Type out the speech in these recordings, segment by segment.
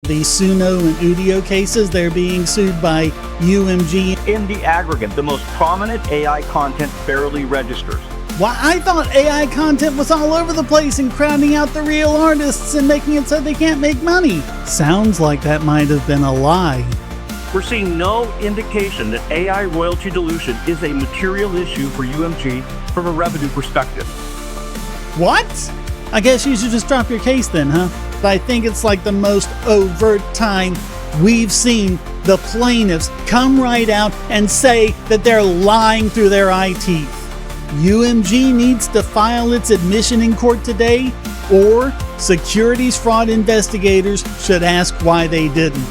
The Suno and Udio cases, they're being sued by UMG. In the aggregate, the most prominent AI content barely registers. Why, I thought AI content was all over the place and crowding out the real artists and making it so they can't make money. Sounds like that might have been a lie. We're seeing no indication that AI royalty dilution is a material issue for UMG from a revenue perspective. What? I guess you should just drop your case then, huh? But I think it's like the most overt time we've seen the plaintiffs come right out and say that they're lying through their eye teeth. UMG needs to file its admission in court today, or securities fraud investigators should ask why they didn't.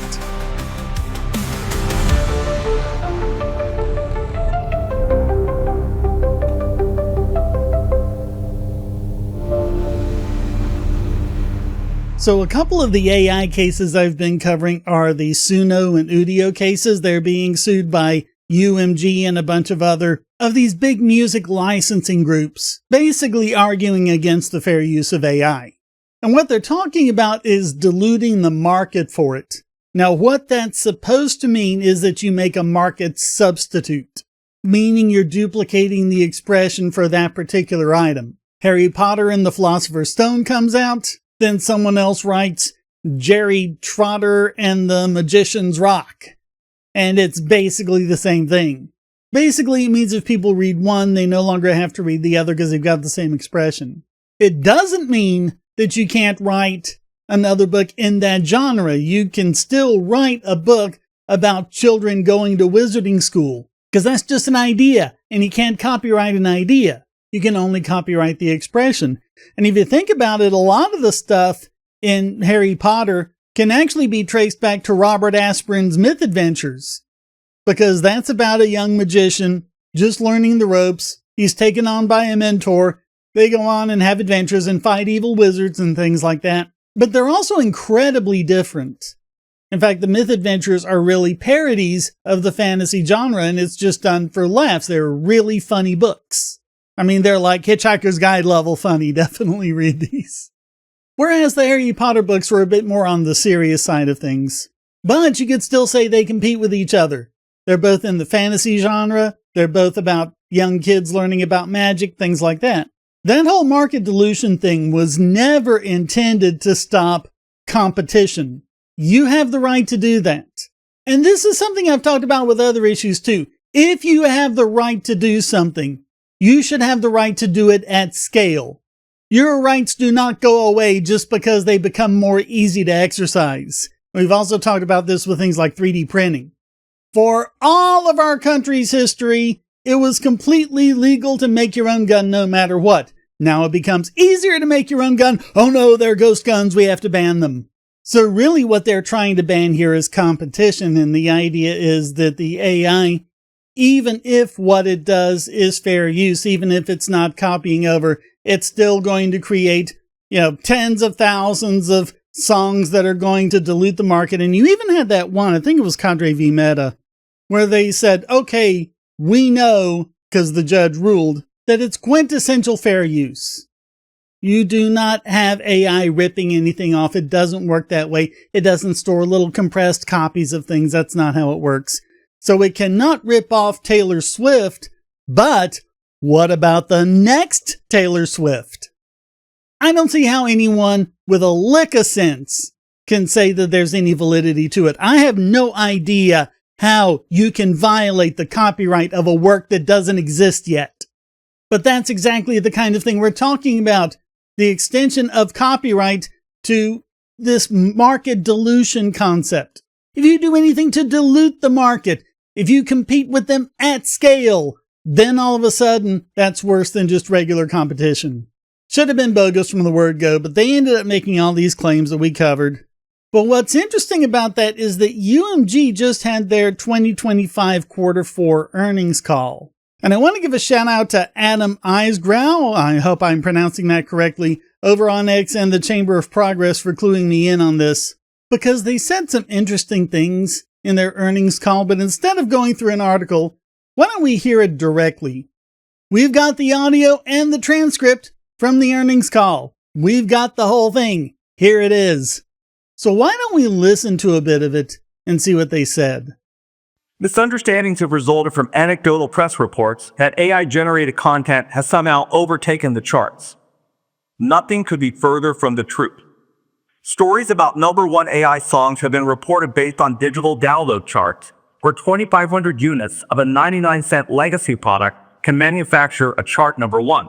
So a couple of the AI cases I've been covering are the Suno and Udio cases. They're being sued by UMG and a bunch of other of these big music licensing groups, basically arguing against the fair use of AI. And what they're talking about is diluting the market for it. Now, what that's supposed to mean is that you make a market substitute, meaning you're duplicating the expression for that particular item. Harry Potter and the Philosopher's Stone comes out. Then someone else writes Jerry Trotter and the Magician's Rock. And it's basically the same thing. Basically, it means if people read one, they no longer have to read the other because they've got the same expression. It doesn't mean that you can't write another book in that genre. You can still write a book about children going to wizarding school, because that's just an idea, and you can't copyright an idea. You can only copyright the expression. And if you think about it, a lot of the stuff in Harry Potter can actually be traced back to Robert Asprin's Myth Adventures, because that's about a young magician just learning the ropes. He's taken on by a mentor. They go on and have adventures and fight evil wizards and things like that. But they're also incredibly different. In fact, the Myth Adventures are really parodies of the fantasy genre, and it's just done for laughs. They're really funny books. I mean, they're like Hitchhiker's Guide level funny. Definitely read these. Whereas the Harry Potter books were a bit more on the serious side of things. But you could still say they compete with each other. They're both in the fantasy genre. They're both about young kids learning about magic, things like that. That whole market dilution thing was never intended to stop competition. You have the right to do that. And this is something I've talked about with other issues too. If you have the right to do something, you should have the right to do it at scale. Your rights do not go away just because they become more easy to exercise. We've also talked about this with things like 3D printing. For all of our country's history, it was completely legal to make your own gun no matter what. Now it becomes easier to make your own gun. Oh no, they're ghost guns, we have to ban them. So really what they're trying to ban here is competition, and the idea is that the AI, even if what it does is fair use, even if it's not copying over, it's still going to create, tens of thousands of songs that are going to dilute the market. And you even had that one, I think it was Cadre v Meta, where they said, okay, we know, because the judge ruled, that it's quintessential fair use. You do not have AI ripping anything off. It doesn't work that way. It doesn't store little compressed copies of things. That's not how it works. So it cannot rip off Taylor Swift, but what about the next Taylor Swift? I don't see how anyone with a lick of sense can say that there's any validity to it. I have no idea how you can violate the copyright of a work that doesn't exist yet. But that's exactly the kind of thing we're talking about. The extension of copyright to this market dilution concept. If you do anything to dilute the market, if you compete with them at scale, then all of a sudden, that's worse than just regular competition. Should have been bogus from the word go, but they ended up making all these claims that we covered. But what's interesting about that is that UMG just had their 2025 quarter 4 earnings call. And I want to give a shout out to Adam Eisgrau, I hope I'm pronouncing that correctly, over on X, and the Chamber of Progress for cluing me in on this, because they said some interesting things in their earnings call, but instead of going through an article, why don't we hear it directly? We've got the audio and the transcript from the earnings call. We've got the whole thing. Here it is. So why don't we listen to a bit of it and see what they said? Misunderstandings have resulted from anecdotal press reports that AI-generated content has somehow overtaken the charts. Nothing could be further from the truth. Stories about #1 AI songs have been reported based on digital download charts, where 2,500 units of a 99-cent legacy product can manufacture a chart #1.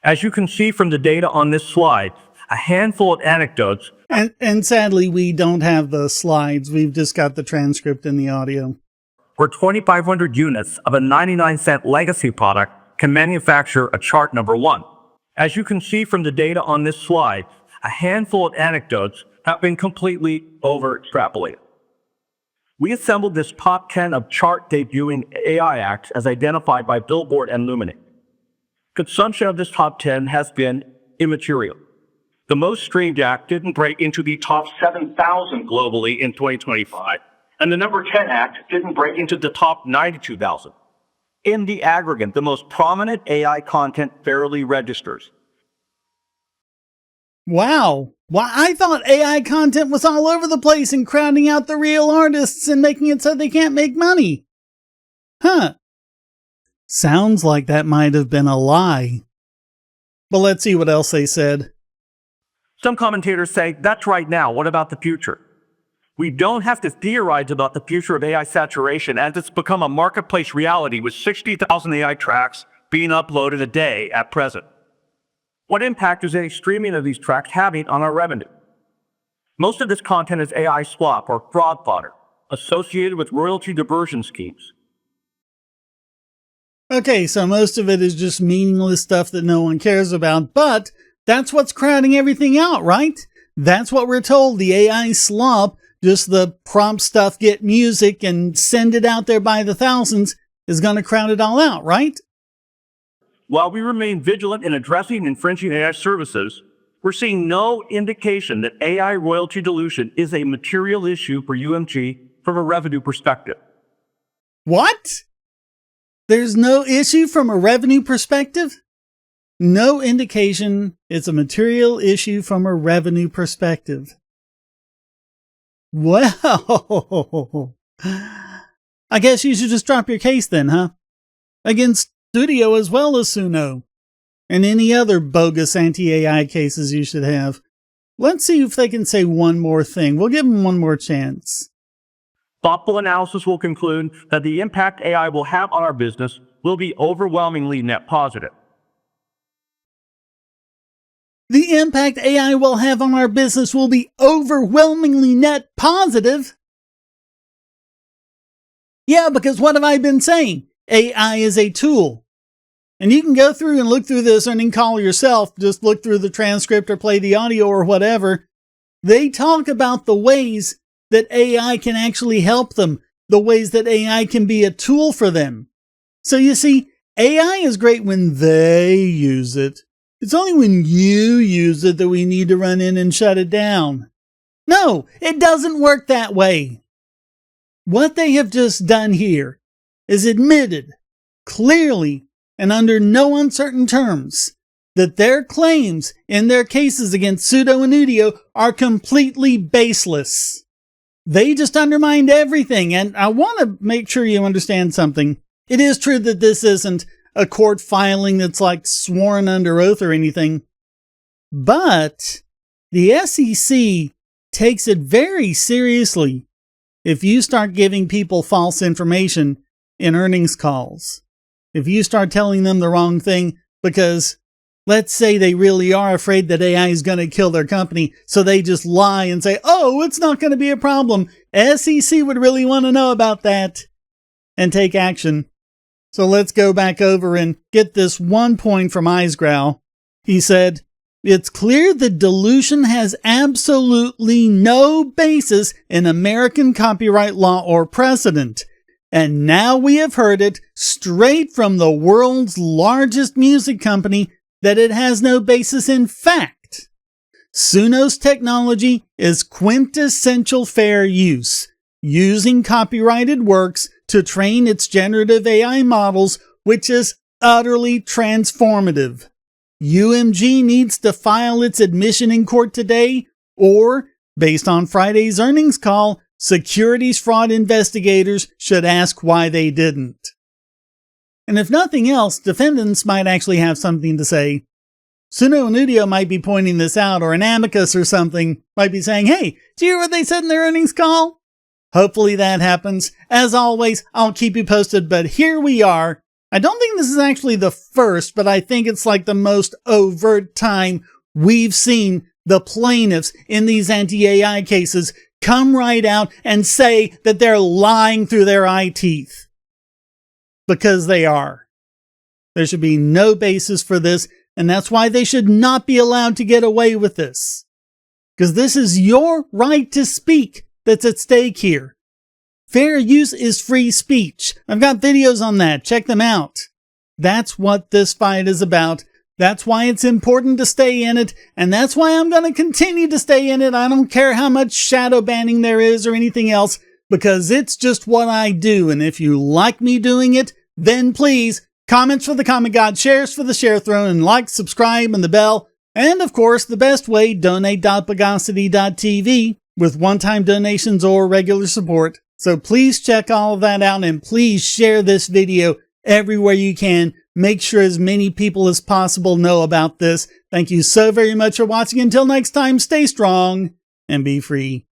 As you can see from the data on this slide, a handful of anecdotes. And sadly, we don't have the slides. We've just got the transcript and the audio. Where 2,500 units of a 99-cent legacy product can manufacture a chart #1. As you can see from the data on this slide, a handful of anecdotes have been completely over-extrapolated. We assembled this top 10 of chart debuting AI acts as identified by Billboard and Luminate. Consumption of this top 10 has been immaterial. The most streamed act didn't break into the top 7,000 globally in 2025, and the number 10 act didn't break into the top 92,000. In the aggregate, the most prominent AI content barely registers. Wow. Why, I thought AI content was all over the place and crowding out the real artists and making it so they can't make money. Huh. Sounds like that might have been a lie. But let's see what else they said. Some commentators say, that's right now, what about the future? We don't have to theorize about the future of AI saturation, as it's become a marketplace reality with 60,000 AI tracks being uploaded a day at present. What impact is any streaming of these tracks having on our revenue? Most of this content is AI swap or fraud fodder, associated with royalty diversion schemes. Okay, so most of it is just meaningless stuff that no one cares about, but that's what's crowding everything out, right? That's what we're told. The AI slop, just the prompt stuff, get music and send it out there by the thousands, is going to crowd it all out, right? While we remain vigilant in addressing infringing AI services, we're seeing no indication that AI royalty dilution is a material issue for UMG from a revenue perspective. What? There's no issue from a revenue perspective? No indication it's a material issue from a revenue perspective. Well, I guess you should just drop your case then, huh? Against Udio as well as Suno, and any other bogus anti-AI cases you should have. Let's see if they can say one more thing. We'll give them one more chance. Thoughtful analysis will conclude that the impact AI will have on our business will be overwhelmingly net positive. The impact AI will have on our business will be overwhelmingly net positive? Yeah, because what have I been saying? AI is a tool. And you can go through and look through this earning call yourself. Just look through the transcript or play the audio or whatever. They talk about the ways that AI can actually help them, the ways that AI can be a tool for them. So you see, AI is great when they use it. It's only when you use it that we need to run in and shut it down. No, it doesn't work that way. What they have just done here is admitted clearly and under no uncertain terms that their claims in their cases against Suno and Udio are completely baseless. They just undermined everything, and I want to make sure you understand something. It is true that this isn't a court filing that's like sworn under oath or anything, but the SEC takes it very seriously if you start giving people false information in earnings calls. If you start telling them the wrong thing because, let's say they really are afraid that AI is going to kill their company, so they just lie and say, oh, it's not going to be a problem. SEC would really want to know about that and take action. So let's go back over and get this one point from Eisgrau. He said, it's clear that dilution has absolutely no basis in American copyright law or precedent. And now we have heard it straight from the world's largest music company that it has no basis in fact. Suno's technology is quintessential fair use, using copyrighted works to train its generative AI models, which is utterly transformative. UMG needs to file its admission in court today, or Based on Friday's earnings call, securities fraud investigators should ask why they didn't. And if nothing else, defendants might actually have something to say. Suno and Udio might be pointing this out, or an amicus or something might be saying, hey, do you hear what they said in their earnings call? Hopefully that happens. As always, I'll keep you posted, but here we are. I don't think this is actually the first, but I think it's like the most overt time we've seen the plaintiffs in these anti-AI cases come right out and say that they're lying through their eye teeth. Because they are. There should be no basis for this, and that's why they should not be allowed to get away with this. Because this is your right to speak that's at stake here. Fair use is free speech. I've got videos on that. Check them out. That's what this fight is about. That's why it's important to stay in it, and that's why I'm going to continue to stay in it. I don't care how much shadow banning there is or anything else, because it's just what I do, and if you like me doing it, then please, comments for the comment god, shares for the share throne, and like, subscribe, and the bell. And of course, the best way, donate.bogosity.tv with one-time donations or regular support. So please check all of that out, and please share this video everywhere you can. Make sure as many people as possible know about this. Thank you so very much for watching. Until next time, stay strong and be free.